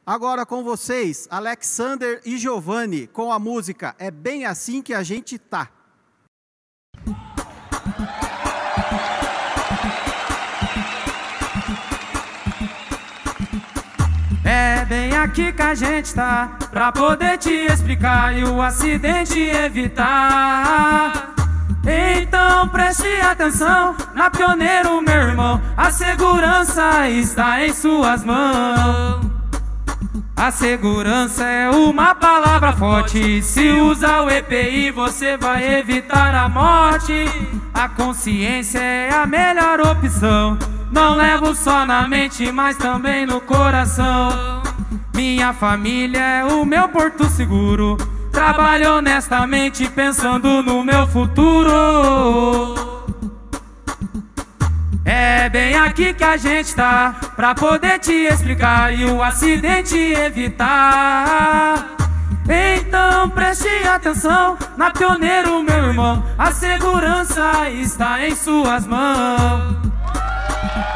Agora com vocês, Alexander e Giovanni, com a música É Bem Assim Que a Gente Tá. É bem aqui que a gente tá, pra poder te explicar e o acidente evitar. Então preste atenção, na Pioneiro, meu irmão, a segurança está em suas mãos. A segurança é uma palavra forte, se usa o EPI você vai evitar a morte. A consciência é a melhor opção, não levo só na mente, mas também no coração. Minha família é o meu porto seguro, trabalho honestamente pensando no meu futuro. É bem aqui que a gente tá, pra poder te explicar e o acidente evitar. Então preste atenção, na Pioneiro, meu irmão, a segurança está em suas mãos.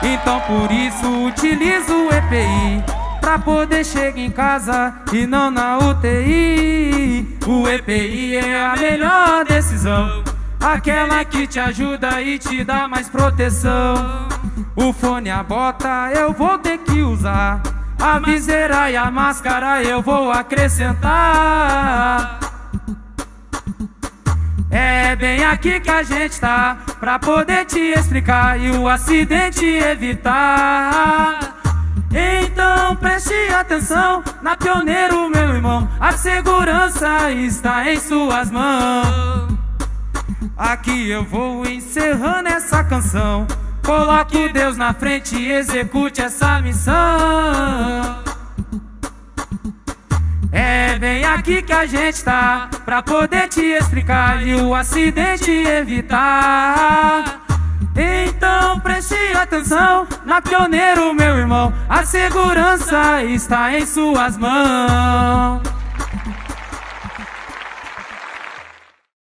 Então por isso utilizo o EPI, pra poder chegar em casa e não na UTI. O EPI é a melhor decisão, aquela que te ajuda e te dá mais proteção. O fone, a bota eu vou ter que usar, a viseira e a máscara eu vou acrescentar. É bem aqui que a gente tá, pra poder te explicar e o acidente evitar. Então preste atenção, na Pioneiro, meu irmão, a segurança está em suas mãos. Aqui eu vou encerrando essa canção, coloque Deus na frente e execute essa missão. É bem aqui que a gente tá, pra poder te explicar e o acidente evitar. Então preste atenção, na Pioneiro, meu irmão, a segurança está em suas mãos.